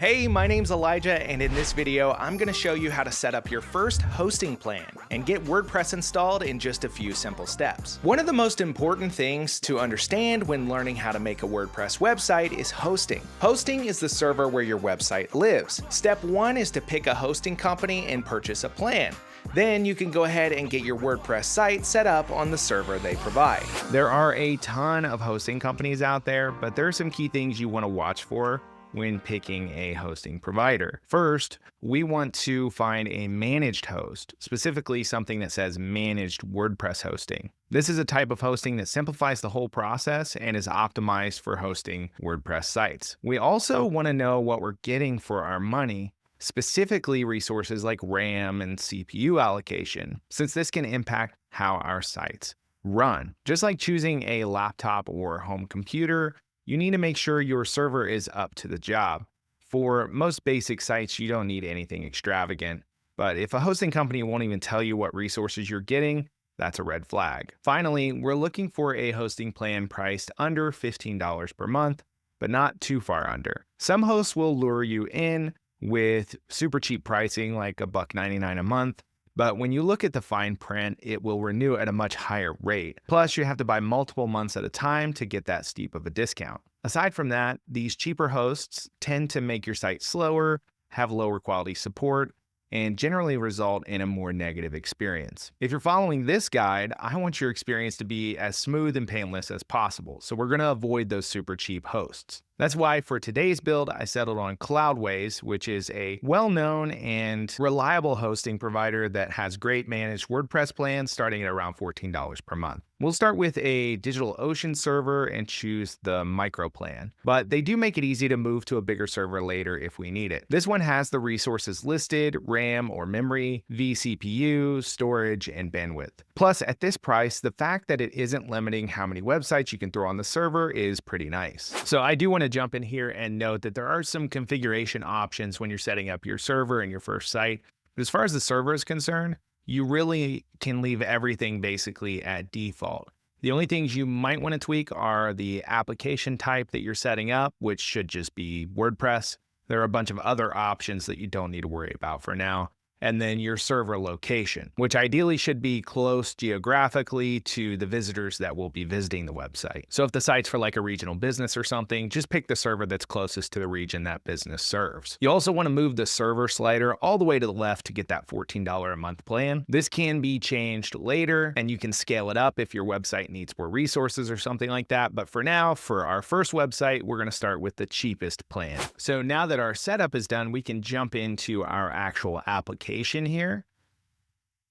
Hey, my name's Elijah, and in this video, I'm going to show you how to set up your first hosting plan and get WordPress installed in just a few simple steps. One of the most important things to understand when learning how to make a WordPress website is hosting. Hosting is the server where your website lives. Step one is to pick a hosting company and purchase a plan. Then you can go ahead and get your WordPress site set up on the server they provide. There are a ton of hosting companies out there, but there are some key things you want to watch for when picking a hosting provider. First, we want to find a managed host, specifically something that says managed WordPress hosting. This is a type of hosting that simplifies the whole process and is optimized for hosting WordPress sites. We also want to know what we're getting for our money, specifically resources like RAM and CPU allocation, since this can impact how our sites run. Just like choosing a laptop or home computer, you need to make sure your server is up to the job. For most basic sites, you don't need anything extravagant, but if a hosting company won't even tell you what resources you're getting, that's a red flag. Finally, we're looking for a hosting plan priced under $15 per month, but not too far under. Some hosts will lure you in with super cheap pricing like $1.99 a month, but when you look at the fine print, it will renew at a much higher rate. Plus, you have to buy multiple months at a time to get that steep of a discount. Aside from that, these cheaper hosts tend to make your site slower, have lower quality support, and generally result in a more negative experience. If you're following this guide, I want your experience to be as smooth and painless as possible, so we're going to avoid those super cheap hosts. That's why for today's build, I settled on Cloudways, which is a well-known and reliable hosting provider that has great managed WordPress plans starting at around $14 per month. We'll start with a DigitalOcean server and choose the micro plan, but they do make it easy to move to a bigger server later if we need it. This one has the resources listed: RAM or memory, vCPU, storage, and bandwidth. Plus, at this price, the fact that it isn't limiting how many websites you can throw on the server is pretty nice. So I do want to jump in here and note that there are some configuration options when you're setting up your server and your first site. But as far as the server is concerned, you really can leave everything basically at default. The only things you might want to tweak are the application type that you're setting up, which should just be WordPress. There are a bunch of other options that you don't need to worry about for now. And then your server location, which ideally should be close geographically to the visitors that will be visiting the website. So if the site's for like a regional business or something, just pick the server that's closest to the region that business serves. You also want to move the server slider all the way to the left to get that $14 a month plan. This can be changed later, and you can scale it up if your website needs more resources or something like that. But for now, for our first website, we're going to start with the cheapest plan. So now that our setup is done, we can jump into our actual application here,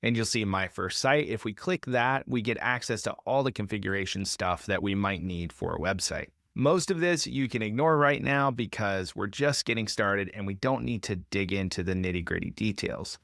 and you'll see my first site. If we click that, we get access to all the configuration stuff that we might need for a website. Most of this you can ignore right now because we're just getting started and we don't need to dig into the nitty-gritty details.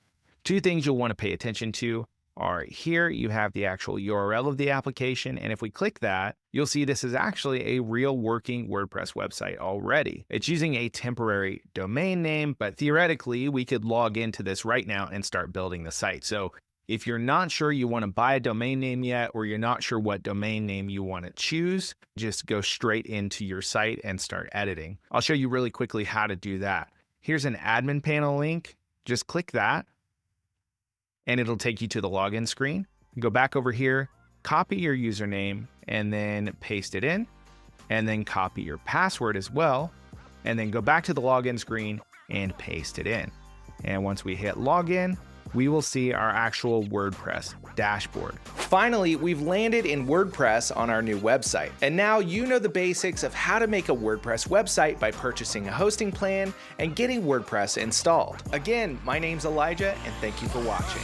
Two things you'll want to pay attention to are here you have the actual URL of the application, and if we click that, you'll see this is actually a real working WordPress website already. It's using a temporary domain name, but theoretically we could log into this right now and start building the site. So if you're not sure you want to buy a domain name yet, or you're not sure what domain name you want to choose, just go straight into your site and start editing. I'll show you really quickly how to do that. Here's an admin panel link. Just click that, and it'll take you to the login screen. Go back over here, copy your username, and then paste it in, and then copy your password as well, and then go back to the login screen and paste it in. And once we hit login, we will see our actual WordPress dashboard. Finally, we've landed in WordPress on our new website. And now you know the basics of how to make a WordPress website by purchasing a hosting plan and getting WordPress installed. Again, my name's Elijah, and thank you for watching.